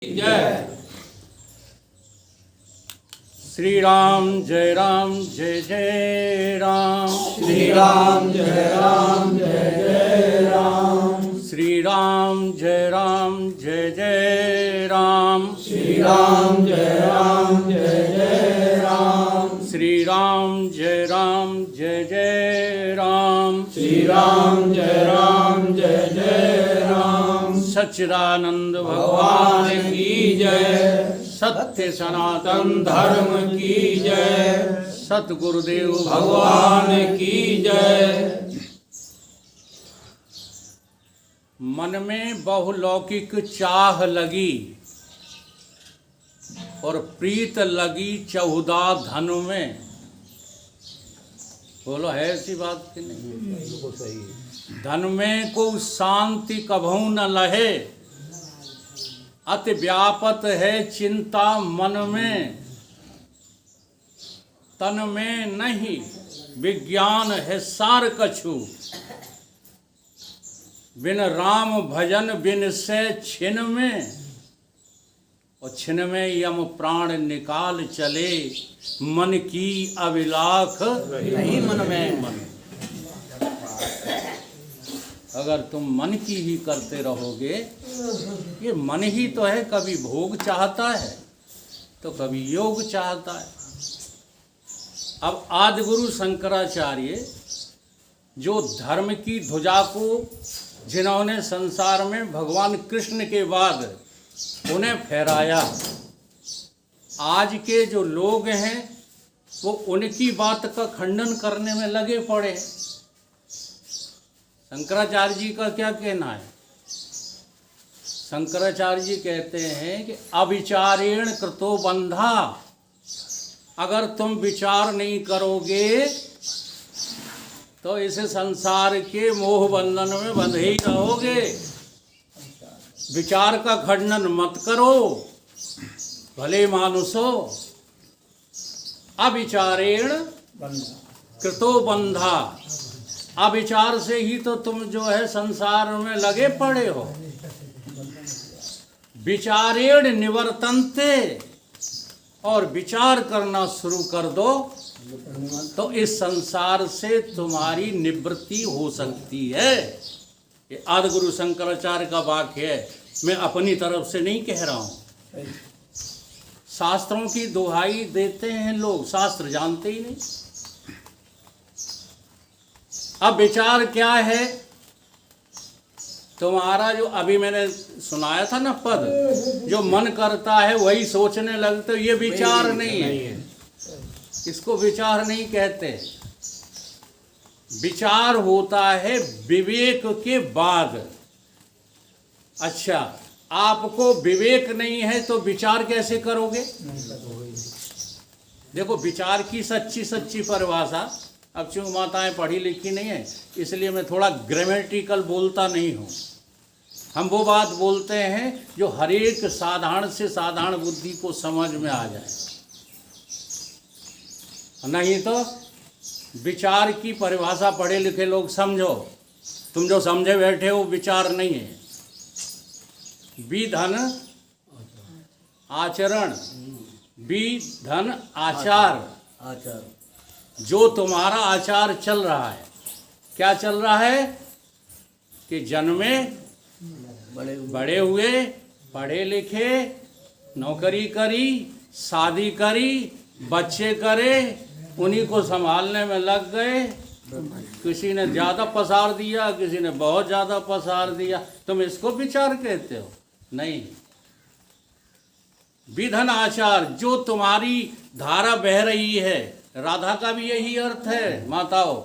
जय श्री राम जय जय राम श्री राम जय जय राम श्री राम जय जय राम श्री राम जय जय राम श्री राम जय जय राम श्री राम जय जय राम सच्चिदानंद भगवान की जय सत्य सनातन धर्म की जय सतगुरुदेव भगवान की जय। मन में बहुलौकिक चाह लगी और प्रीत लगी चहुदा धन में। बोलो है ऐसी बात कि नहीं? धन में को शांति कभू न लहे, अति व्यापत है चिंता मन में। तन में नहीं विज्ञान है सार कछु, बिन राम भजन बिन से छिन में। और छिन में यम प्राण निकाल चले, मन की अभिलाख नहीं मन में। अगर तुम मन की ही करते रहोगे, ये मन ही तो है, कभी भोग चाहता है तो कभी योग चाहता है। अब आदि गुरु शंकराचार्य जो धर्म की ध्वजा को जिन्होंने संसार में भगवान कृष्ण के बाद उन्हें फहराया, आज के जो लोग हैं वो उनकी बात का खंडन करने में लगे पड़े। शंकराचार्य जी का क्या कहना है? शंकराचार्य जी कहते हैं कि अविचारेण कृतो बंधा, अगर तुम विचार नहीं करोगे तो इस संसार के मोह बंधन में बंधे ही रहोगे। विचार का खंडन मत करो, भले मानुसो। अविचारेण कृतो बंधा, अविचार से ही तो तुम जो है संसार में लगे पड़े हो। विचारेण निवर्तन्ते, और विचार करना शुरू कर दो तो इस संसार से तुम्हारी निवृत्ति हो सकती है। ये आदि गुरु शंकराचार्य का वाक्य है, मैं अपनी तरफ से नहीं कह रहा हूं। शास्त्रों की दुहाई देते हैं लोग, शास्त्र जानते ही नहीं। अब विचार क्या है? तुम्हारा जो अभी मैंने सुनाया था ना पद, जो मन करता है वही सोचने लगते, ये विचार नहीं है। इसको विचार नहीं कहते। विचार होता है विवेक के बाद। अच्छा, आपको विवेक नहीं है तो विचार कैसे करोगे? देखो, विचार की सच्ची सच्ची परिभाषा, अब चूंकि माताएं पढ़ी लिखी नहीं है इसलिए मैं थोड़ा ग्रामेटिकल बोलता नहीं हूँ। हम वो बात बोलते हैं जो हर एक साधारण से साधारण बुद्धि को समझ में आ जाए। नहीं तो विचार की परिभाषा पढ़े लिखे लोग समझो, तुम जो समझे बैठे हो विचार नहीं है। विधन आचरण, विधन आचार, जो तुम्हारा आचार चल रहा है। क्या चल रहा है? कि जन्मे बड़े हुए, पढ़े लिखे, नौकरी करी, शादी करी, बच्चे करे, उन्हीं को संभालने में लग गए। किसी ने ज़्यादा पसार दिया, किसी ने बहुत ज़्यादा पसार दिया। तुम इसको विचार कहते हो? नहीं। विधन आचार, जो तुम्हारी धारा बह रही है। राधा का भी यही अर्थ है माताओं।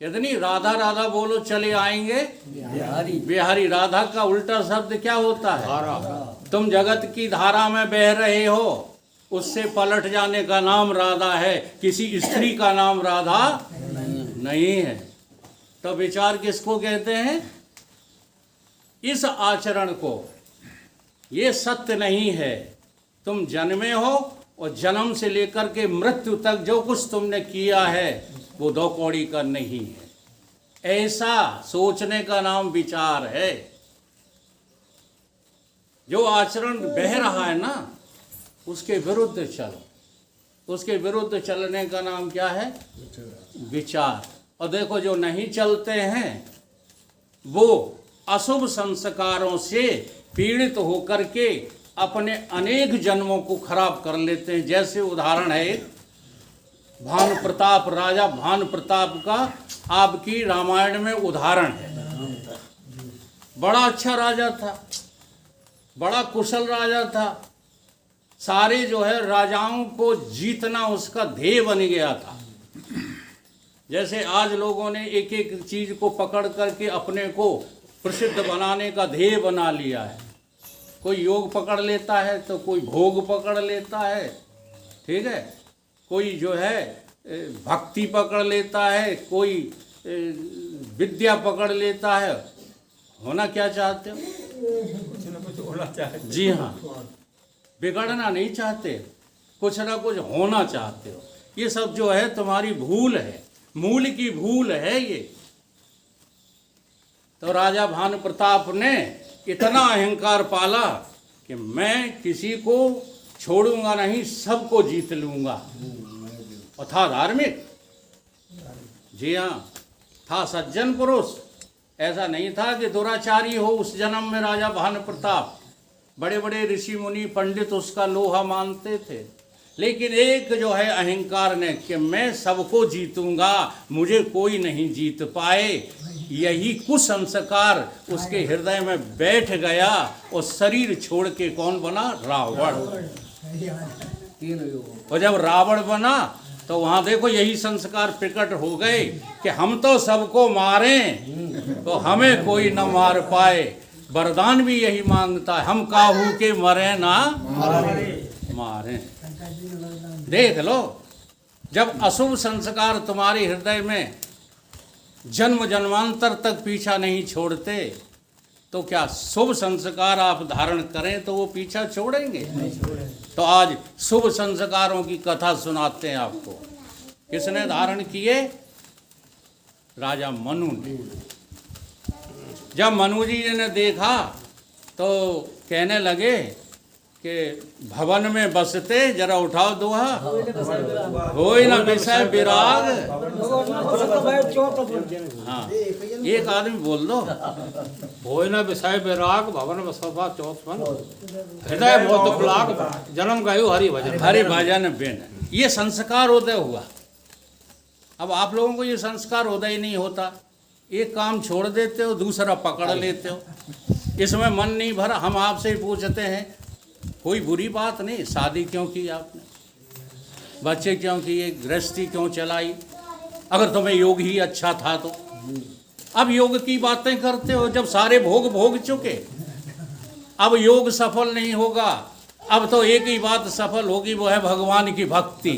कितनी राधा राधा बोलो चले आएंगे बिहारी। बिहारी, राधा का उल्टा शब्द क्या होता है? तुम जगत की धारा में बह रहे हो, उससे पलट जाने का नाम राधा है, किसी स्त्री का नाम राधा नहीं है। तो विचार किसको कहते हैं? इस आचरण को। ये सत्य नहीं है। तुम जन्मे हो और जन्म से लेकर के मृत्यु तक जो कुछ तुमने किया है वो 2 कौड़ी का नहीं है। ऐसा सोचने का नाम विचार है। जो आचरण बह रहा है ना, उसके विरुद्ध चलो। उसके विरुद्ध चलने का नाम क्या है? विचार। और देखो, जो नहीं चलते हैं वो अशुभ संस्कारों से पीड़ित होकर के अपने अनेक जन्मों को खराब कर लेते हैं। जैसे उदाहरण है एक भानु प्रताप, राजा भानु प्रताप का आपकी रामायण में उदाहरण है। बड़ा अच्छा राजा था, बड़ा कुशल राजा था, सारे जो है राजाओं को जीतना उसका ध्येय बन गया था। जैसे आज लोगों ने एक एक चीज को पकड़ करके अपने को प्रसिद्ध बनाने का ध्येय बना लिया है। कोई योग पकड़ लेता है तो कोई भोग पकड़ लेता है, ठीक है, कोई जो है भक्ति पकड़ लेता है, कोई विद्या पकड़ लेता है। होना क्या चाहते हो? कुछ न कुछ होना चाहिए। जी हाँ, बिगड़ना नहीं चाहते, कुछ ना कुछ होना चाहते हो। ये सब जो है तुम्हारी भूल है, मूल की भूल है ये। तो राजा भानु प्रताप ने इतना अहंकार पाला कि मैं किसी को छोड़ूंगा नहीं, सबको जीत लूंगा। और था धार्मिक, जी हाँ, था सज्जन पुरुष। ऐसा नहीं था कि दुराचारी हो उस जन्म में राजा भानु प्रताप। बड़े बड़े ऋषि मुनि पंडित उसका लोहा मानते थे, लेकिन एक जो है अहंकार ने कि मैं सबको जीतूंगा, मुझे कोई नहीं जीत पाए, यही कुसंस्कार उसके हृदय में बैठ गया और शरीर छोड़ के कौन बना? रावण। और जब रावण बना तो वहां देखो यही संस्कार प्रकट हो गए कि हम तो सबको मारें तो हमें कोई न मार पाए। वरदान भी यही मांगता है, हम काहू के मरे ना मारे। देख लो, जब अशुभ संस्कार तुम्हारे हृदय में जन्म जन्मांतर तक पीछा नहीं छोड़ते, तो क्या शुभ संस्कार आप धारण करें तो वो पीछा छोड़ेंगे? तो आज शुभ संस्कारों की कथा सुनाते हैं आपको। किसने धारण किए? राजा मनु ने। जब मनु जी ने देखा तो कहने लगे कि भवन में बसते, जरा उठाओ दोहा, होई ना विषय विराग। हाँ, एक आदमी बोल दो, होय न विषय विराग भवन बसवा चौथवन, हृदय बहुत खुलाग जन्म गयो हरि भजन। हरि भजन बिन। ये संस्कार उदय हुआ। अब आप लोगों को ये संस्कार उदय नहीं होता, एक काम छोड़ देते हो, दूसरा पकड़ लेते हो, इसमें मन नहीं भरा। हम आपसे ही पूछते हैं, कोई बुरी बात नहीं, शादी क्यों की आपने, बच्चे क्यों किए, गृहस्थी क्यों चलाई, अगर तुम्हें योग ही अच्छा था तो। अब योग की बातें करते हो जब सारे भोग भोग चुके। अब योग सफल नहीं होगा, अब तो एक ही बात सफल होगी, वो है भगवान की भक्ति।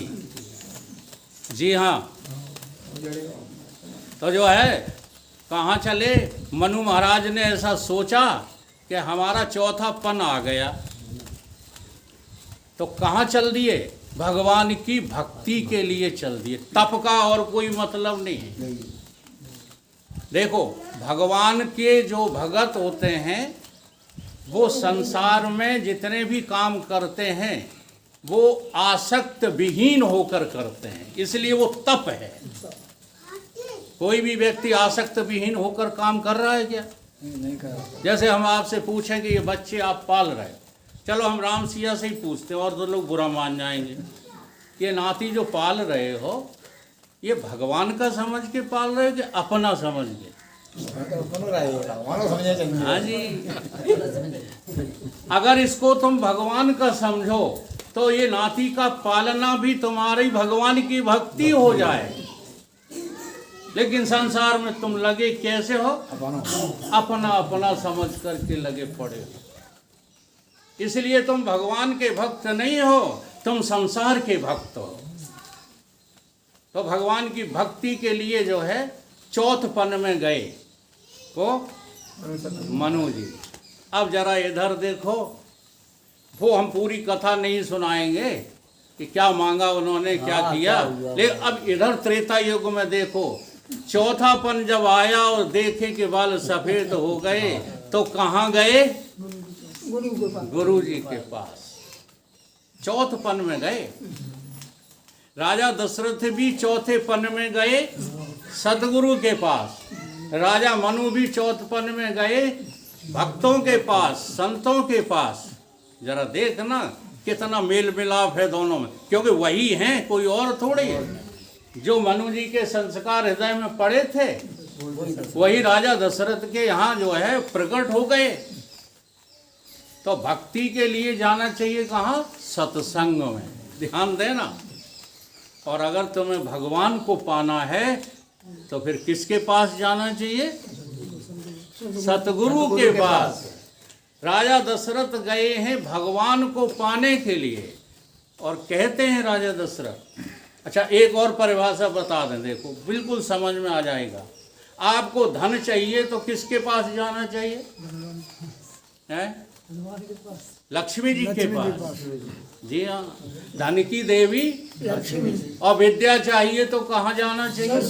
जी हाँ, तो जो है कहाँ चले? मनु महाराज ने ऐसा सोचा कि हमारा चौथा पन आ गया, तो कहाँ चल दिए? भगवान की भक्ति के लिए चल दिए। तप का और कोई मतलब नहीं है। देखो, भगवान के जो भगत होते हैं वो संसार में जितने भी काम करते हैं वो आसक्त विहीन होकर करते हैं, इसलिए वो तप है। कोई भी व्यक्ति आसक्त विहीन होकर काम कर रहा है क्या? नहीं कर रहा। जैसे हम आपसे पूछें कि ये बच्चे आप पाल रहे, चलो हम राम सिया से ही पूछते हैं और तो लोग बुरा मान जाएंगे। ये नाती जो पाल रहे हो, ये भगवान का समझ के पाल रहे हो कि अपना समझ के? हाँ जी, अगर इसको तुम भगवान का समझो तो ये नाती का पालना भी तुम्हारी भगवान की भक्ति हो जाए। लेकिन संसार में तुम लगे कैसे हो? अपना अपना समझ करके लगे पड़े हो। इसलिए तुम भगवान के भक्त नहीं हो, तुम संसार के भक्त हो। तो भगवान की भक्ति के लिए जो है चौथपन में गए को मनु जी। अब जरा इधर देखो, वो हम पूरी कथा नहीं सुनाएंगे कि क्या मांगा उन्होंने, क्या किया, लेकिन अब इधर त्रेता युग में देखो, चौथापन जब आया और देखे कि बाल सफेद हो गए तो कहाँ गए? गुरु जी के पास। चौथ पन में गए राजा दशरथ भी, चौथे पन में गए सतगुरु के पास। राजा मनु भी चौथ पन में गए भक्तों के पास, संतों के पास। जरा देखना कितना मेल मिलाप है दोनों में, क्योंकि वही हैं, कोई और थोड़ी है। जो मनु जी के संस्कार हृदय में पड़े थे वही राजा दशरथ के यहाँ जो है प्रकट हो गए। तो भक्ति के लिए जाना चाहिए कहाँ? सत्संग में। ध्यान देना। और अगर तुम्हें भगवान को पाना है तो फिर किसके पास जाना चाहिए? सतगुरु के पास। राजा दशरथ गए हैं भगवान को पाने के लिए। और कहते हैं राजा दशरथ, अच्छा एक और परिभाषा बता दें, देखो बिल्कुल समझ में आ जाएगा। आपको धन चाहिए तो किसके पास जाना चाहिए? है लक्ष्मी जी के पास। जी हाँ, धन की देवी लक्ष्मी। और विद्या चाहिए तो कहाँ जाना चाहिए?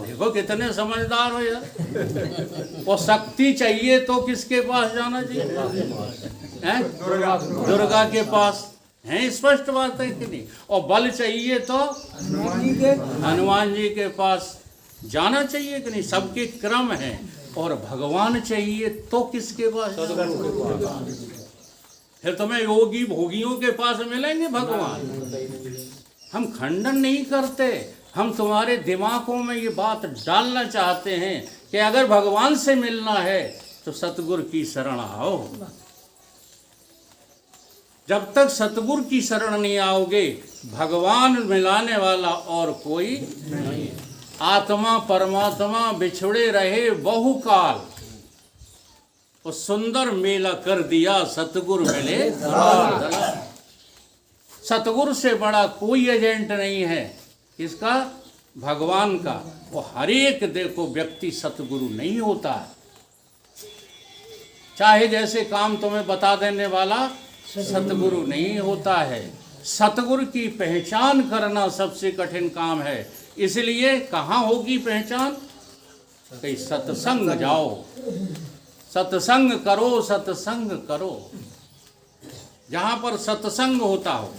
देखो कितने समझदार हो यार। और शक्ति चाहिए तो किसके पास जाना चाहिए? हैं? दुर्गा के पास। हैं, स्पष्ट बात है कि नहीं? और बल चाहिए तो हनुमान जी के पास जाना चाहिए कि नहीं? सबके क्रम है। और भगवान चाहिए तो किसके पास? फिर तुम्हें योगी भोगियों के पास मिलेंगे भगवान। हम खंडन नहीं करते, हम तुम्हारे दिमागों में ये बात डालना चाहते हैं कि अगर भगवान से मिलना है तो सतगुरु की शरण आओ। जब तक सतगुरु की शरण नहीं आओगे, भगवान मिलाने वाला और कोई नहीं। आत्मा परमात्मा बिछड़े रहे बहुकाल, तो सुंदर मेला कर दिया सतगुरु मिले। सतगुरु से बड़ा कोई एजेंट नहीं है। किसका? भगवान का। वो हर एक देखो व्यक्ति सतगुरु नहीं होता है। चाहे जैसे काम तुम्हें बता देने वाला सतगुरु नहीं होता है। सतगुरु की पहचान करना सबसे कठिन काम है। इसलिए कहाँ होगी पहचान? कहीं सत्संग जाओ, सत्संग करो, सत्संग करो। जहाँ पर सत्संग होता हो।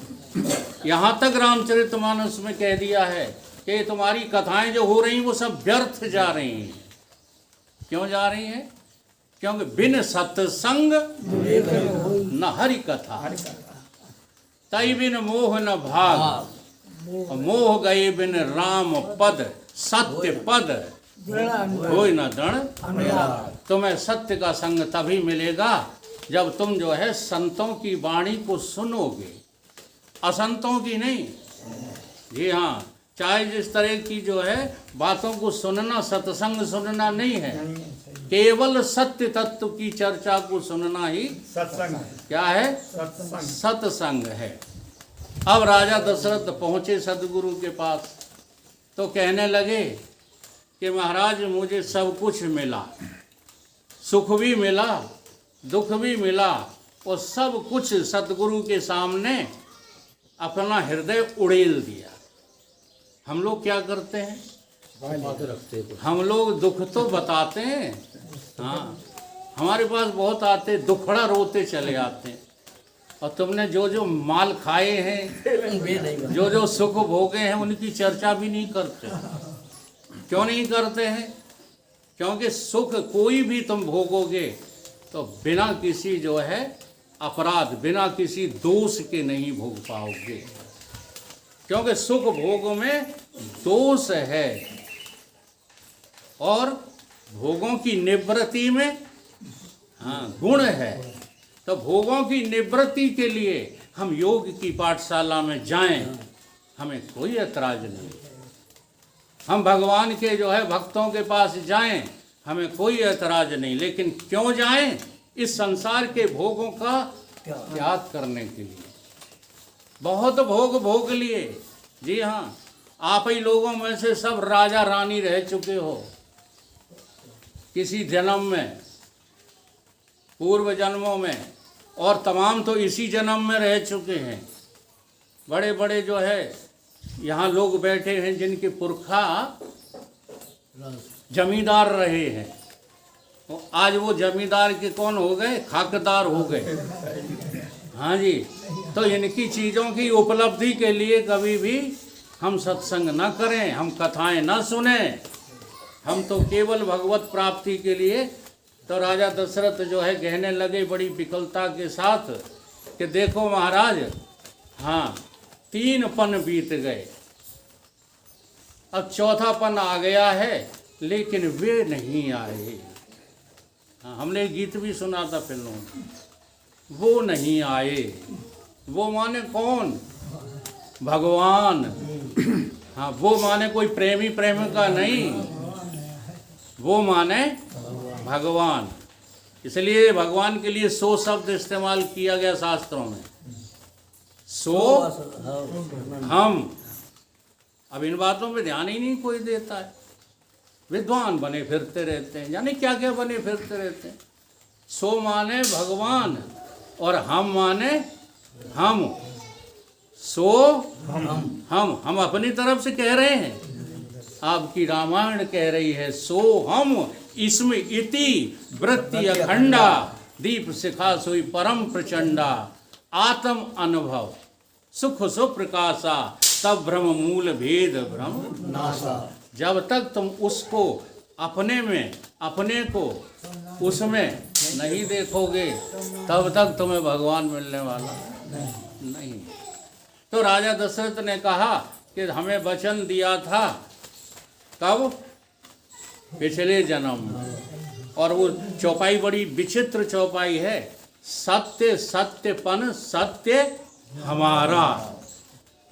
यहाँ तक रामचरितमानस में कह दिया है कि तुम्हारी कथाएं जो हो रही वो सब व्यर्थ जा रही हैं। क्यों जा रही हैं? क्योंकि बिन सत्संग न हरि कथा, तई बिन मोह न भाग, मोह गए बिन राम पद, सत्य पद कोई न दृढ़। तुम्हें सत्य का संग तभी मिलेगा जब तुम जो है संतों की वाणी को सुनोगे, असंतों की नहीं। जी हाँ, चाहे जिस तरह की जो है बातों को सुनना सत्संग सुनना नहीं है, केवल सत्य तत्व की चर्चा को सुनना ही सत्संग है। क्या है? सत्संग है। अब राजा दशरथ पहुंचे सदगुरु के पास तो कहने लगे कि महाराज मुझे सब कुछ मिला, सुख भी मिला, दुख भी मिला, और सब कुछ सतगुरु के सामने अपना हृदय उड़ेल दिया। हम लोग क्या करते हैं? हम लोग दुख तो बताते हैं, हाँ, हमारे पास बहुत आते, दुखड़ा रोते चले आते हैं। और तुमने जो जो माल खाए हैं, जो जो सुख भोगे हैं, उनकी चर्चा भी नहीं करते। क्यों नहीं करते हैं? क्योंकि सुख कोई भी तुम भोगोगे तो बिना किसी जो है अपराध, बिना किसी दोष के नहीं भोग पाओगे। क्योंकि सुख भोग में दोष है और भोगों की निवृत्ति में गुण है। तो भोगों की निवृत्ति के लिए हम योग की पाठशाला में जाएं, हमें कोई ऐतराज नहीं। हम भगवान के जो है भक्तों के पास जाएं, हमें कोई ऐतराज नहीं। लेकिन क्यों जाएं? इस संसार के भोगों का त्याग करने के लिए। बहुत भोग भोग लिए। जी हाँ, आप ही लोगों में से सब राजा रानी रह चुके हो किसी जन्म में, पूर्व जन्मों में, और तमाम तो इसी जन्म में रह चुके हैं। बड़े बड़े जो है यहाँ लोग बैठे हैं जिनके पुरखा जमींदार रहे हैं, आज वो जमींदार के कौन हो गए, खाकदार हो गए। हाँ जी, तो इनकी चीज़ों की उपलब्धि के लिए कभी भी हम सत्संग न करें, हम कथाएं न सुने, हम तो केवल भगवत प्राप्ति के लिए। तो राजा दशरथ जो है कहने लगे बड़ी विकलता के साथ कि देखो महाराज, हाँ 3 पन बीत गए, अब 4था पन आ गया है, लेकिन वे नहीं आए। हाँ, हमने गीत भी सुना था फिल्मों में, वो नहीं आए। वो माने कौन? भगवान। हाँ, वो माने कोई प्रेमी प्रेमिका नहीं, वो माने भगवान। इसलिए भगवान के लिए सो शब्द इस्तेमाल किया गया शास्त्रों में, सो हम। अब इन बातों पे ध्यान ही नहीं कोई देता है। विद्वान बने फिरते रहते हैं, यानी क्या क्या बने फिरते रहते हैं। सो माने भगवान और हम माने हम। सो हम अपनी तरफ से कह रहे हैं, आपकी रामायण कह रही है सो हम इसमें इति वृत्ति अखंडा दीप शिखा सोई परम प्रचंडा आत्म अनुभव सुख सुप्रकाशा तब भ्रम मूल भेद भ्रम नाशा। जब तक तुम उसको अपने में, अपने को उसमें नहीं देखोगे, तब तक तुम्हें भगवान मिलने वाला नहीं। तो राजा दशरथ ने कहा कि हमें वचन दिया था, कब? पिछले जन्म। और वो चौपाई बड़ी विचित्र चौपाई है, सत्य सत्यपन सत्य हमारा।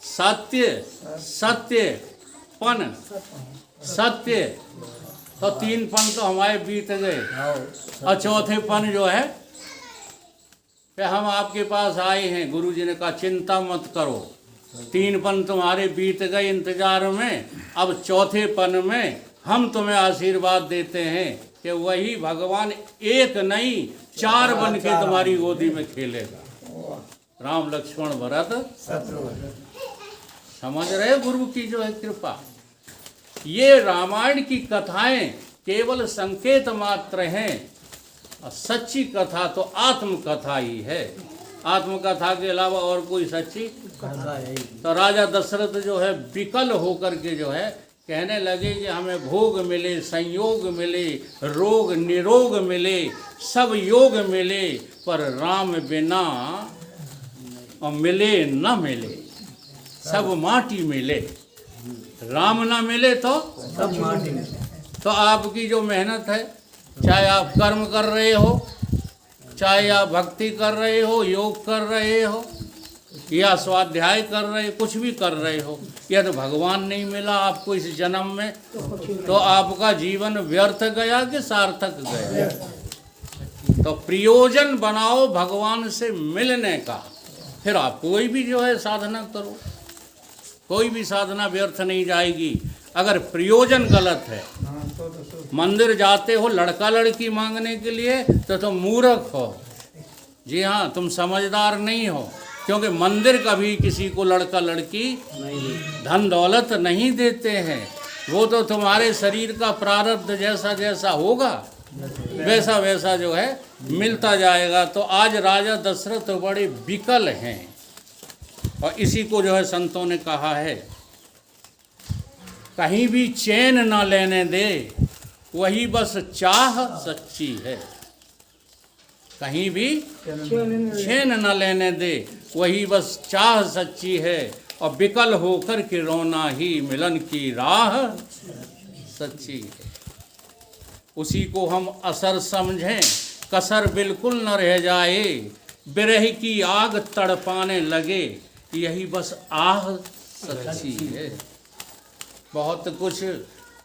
सत्य सत्यपन सत्य, तो 3 पन तो हमारे बीत गए, और 4थे पन जो है कि हम आपके पास आए हैं। गुरुजी ने कहा चिंता मत करो, 3 पन तुम्हारे बीत गए इंतजार में, अब 4थे पन में हम तुम्हें आशीर्वाद देते हैं कि वही भगवान एक नहीं 4 बन के तुम्हारी गोदी में खेलेगा। राम लक्ष्मण भरत शत्रुघ्न। समझ रहे हो गुरु की जो है कृपा। ये रामायण की कथाएं केवल संकेत मात्र हैं, और सच्ची कथा तो आत्मकथा ही है। आत्मकथा के अलावा और कोई सच्ची कथा है। तो राजा दशरथ जो है विकल होकर के जो है कहने लगे कि हमें भोग मिले, संयोग मिले, रोग निरोग मिले, सब योग मिले, पर राम बिना और मिले न मिले, सब माटी मिले। राम ना मिले तो सब माटी मिले। तो आपकी जो मेहनत है, चाहे आप कर्म कर रहे हो, चाहे आप भक्ति कर रहे हो, योग कर रहे हो, या स्वाध्याय कर रहे, कुछ भी कर रहे हो, यदि भगवान नहीं मिला आपको इस जन्म में, तो आपका जीवन व्यर्थ गया कि सार्थक गया। तो प्रयोजन बनाओ भगवान से मिलने का, फिर आप कोई भी जो है साधना करो, कोई भी साधना व्यर्थ नहीं जाएगी। अगर प्रयोजन गलत है, मंदिर जाते हो लड़का लड़की मांगने के लिए, तो तुम मूर्ख हो। जी हाँ, तुम समझदार नहीं हो, क्योंकि मंदिर कभी किसी को लड़का लड़की धन दौलत नहीं देते हैं। वो तो तुम्हारे शरीर का प्रारब्ध जैसा जैसा होगा वैसा वैसा जो है मिलता जाएगा। तो आज राजा दशरथ बड़े विकल हैं, और इसी को जो है संतों ने कहा है, कहीं भी चैन ना लेने दे, वही बस चाह सच्ची है। कहीं भी चैन न लेने दे, वही बस चाह सच्ची है, और विकल होकर के रोना ही मिलन की राह सच्ची है। उसी को हम असर समझें, कसर बिल्कुल न रह जाए, बिरह की आग तड़पाने लगे, यही बस आह सच्ची है। बहुत कुछ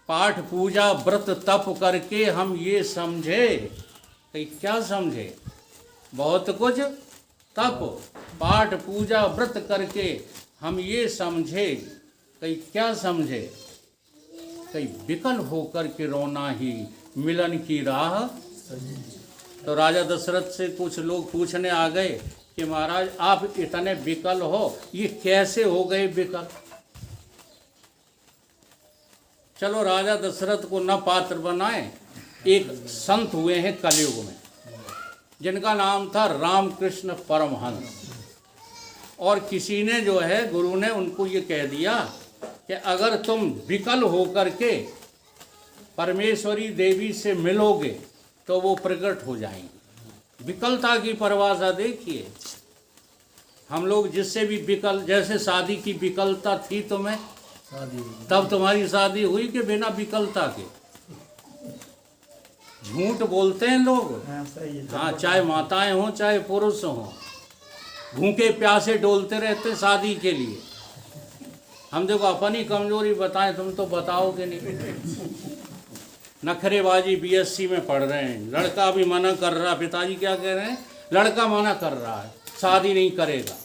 पाठ पूजा व्रत तप करके हम ये समझे, कि क्या समझे? बहुत कुछ तप पाठ पूजा व्रत करके हम ये समझे, कि क्या समझे? कि विकल होकर के रोना ही मिलन की राह। तो राजा दशरथ से कुछ लोग पूछने आ गए कि महाराज आप इतने विकल हो, ये कैसे हो गए विकल? चलो राजा दशरथ को न पात्र बनाए, एक संत हुए हैं कलयुग में, जिनका नाम था रामकृष्ण परमहंस। और किसी ने जो है, गुरु ने उनको ये कह दिया कि अगर तुम विकल होकर के परमेश्वरी देवी से मिलोगे तो वो प्रकट हो जाएंगी। विकलता की परिभाषा देखिए, हम लोग जिससे भी विकल, जैसे शादी की विकलता थी तुम्हें, तब तुम्हारी शादी हुई कि बिना विकलता के? झूठ बोलते हैं लोग। हाँ, चाहे माताएं हों चाहे पुरुष हों, भूखे प्यासे डोलते रहते शादी के लिए। हम देखो अपनी कमजोरी बताएं, तुम तो बताओगे नहीं। नखरेबाजी बीएससी में पढ़ रहे हैं, लड़का भी मना कर रहा, पिताजी क्या कह रहे हैं, लड़का मना कर रहा है, शादी नहीं करेगा।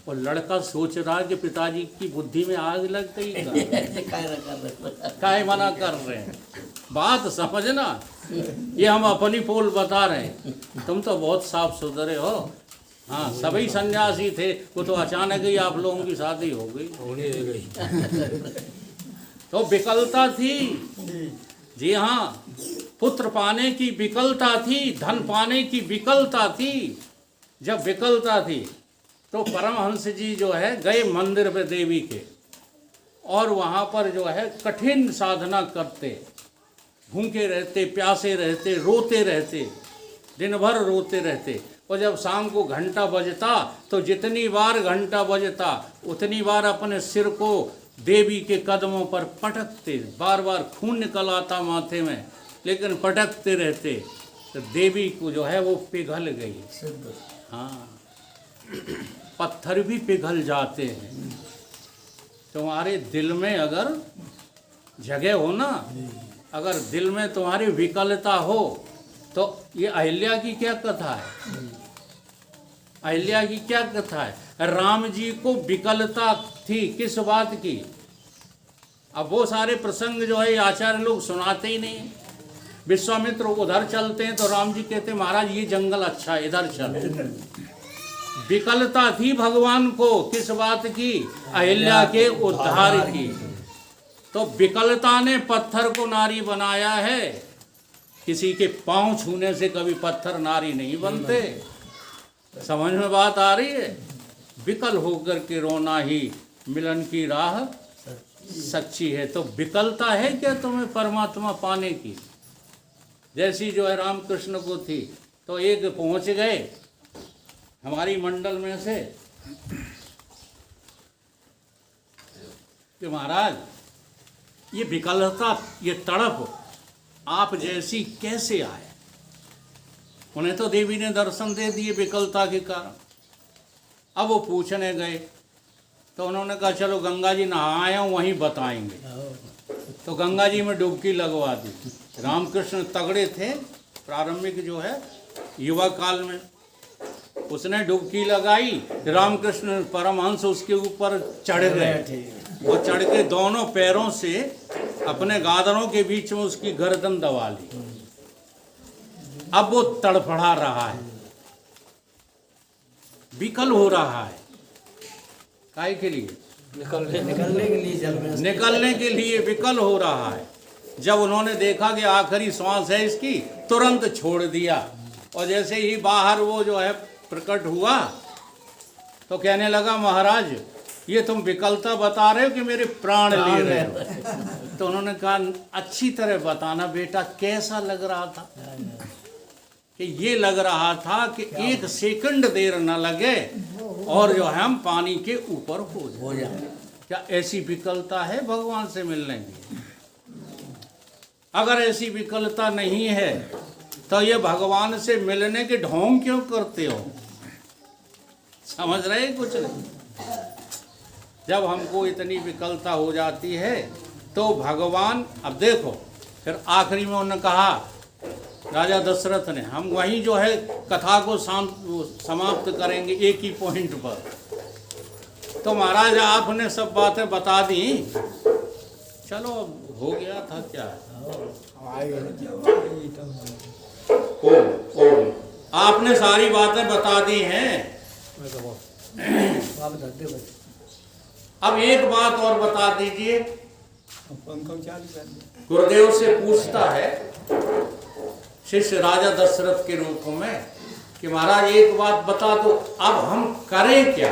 और लड़का सोच रहा है कि पिताजी की बुद्धि में आग लग गई, काहे मना कर रहे हैं। बात समझना, ये हम अपनी पोल बता रहे हैं, तुम तो बहुत साफ सुथरे हो। हाँ, सभी सन्यासी थे, वो तो अचानक ही आप लोगों की शादी हो गई। तो विकलता थी, जी हाँ, पुत्र पाने की विकलता थी, धन पाने की विकलता थी। जब विकलता थी तो परमहंस जी जो है गए मंदिर पे देवी के, और वहाँ पर जो है कठिन साधना करते, भूखे रहते, प्यासे रहते, रोते रहते, दिन भर रोते रहते। और जब शाम को घंटा बजता तो जितनी बार घंटा बजता उतनी बार अपने सिर को देवी के कदमों पर पटकते। बार बार खून निकल आता माथे में, लेकिन पटकते रहते। तो देवी को जो है वो पिघल गई। हाँ, पत्थर भी पिघल जाते हैं। तुम्हारे दिल में अगर जगह हो ना, अगर दिल में तुम्हारी विकलता हो, तो ये अहिल्या की क्या कथा है, अहिल्या की क्या कथा है। राम जी को विकलता थी किस बात की? अब वो सारे प्रसंग जो है आचार्य लोग सुनाते ही नहीं। विश्वामित्र उधर चलते हैं तो राम जी कहते महाराज ये जंगल अच्छा है, इधर चल। विकलता थी भगवान को किस बात की? अहिल्या के उद्धार की। तो विकलता ने पत्थर को नारी बनाया है। किसी के पांव छूने से कभी पत्थर नारी नहीं बनते। समझ में बात आ रही है? विकल होकर के रोना ही मिलन की राह सच्ची है। तो विकलता है क्या तुम्हें परमात्मा पाने की? जैसी जो है रामकृष्ण को थी, तो एक पहुंच गए हमारी मंडल में से कि महाराज ये विकलता, ये तड़प आप जैसी कैसे आए? उन्हें तो देवी ने दर्शन दे दिए विकलता के कारण। अब वो पूछने गए तो उन्होंने कहा चलो गंगा जी नहाए वहीं बताएंगे। तो गंगा जी में डुबकी लगवा दी। रामकृष्ण तगड़े थे प्रारंभिक जो है युवा काल में, उसने डुबकी लगाई, रामकृष्ण परमहंस उसके ऊपर चढ़ गए। वो चढ़ के दोनों पैरों से अपने गादरों के बीच में उसकी गर्दन दबा ली। अब वो तड़फड़ा रहा है, विकल हो रहा है। काहे के लिए? निकलने के लिए विकल हो रहा है। जब उन्होंने देखा कि आखिरी श्वास है इसकी, तुरंत छोड़ दिया। और जैसे ही बाहर वो जो है प्रकट हुआ तो कहने लगा महाराज ये तुम विकलता बता रहे हो कि मेरे प्राण ले रहे हो? तो उन्होंने कहा अच्छी तरह बताना बेटा कैसा लग रहा था? कि ये लग रहा था कि एक सेकंड देर न लगे और जो है हम पानी के ऊपर हो जाए। क्या ऐसी विकलता है भगवान से मिलने की? अगर ऐसी विकलता नहीं है तो ये भगवान से मिलने के ढोंग क्यों करते हो? समझ रहे कुछ नहीं। जब हमको इतनी विकलता हो जाती है तो भगवान, अब देखो फिर आखिरी में उन्होंने कहा राजा दशरथ ने, हम वहीं जो है कथा को समाप्त करेंगे एक ही पॉइंट पर। तो महाराज आपने सब बातें बता दी, चलो हो गया था क्या। ओ, आपने सारी बातें बता दी हैं। अब एक बात और बता दीजिए गुरुदेव से पूछता है शिष्य राजा दशरथ के रूप में कि महाराज एक बात बता दो, अब हम करें क्या?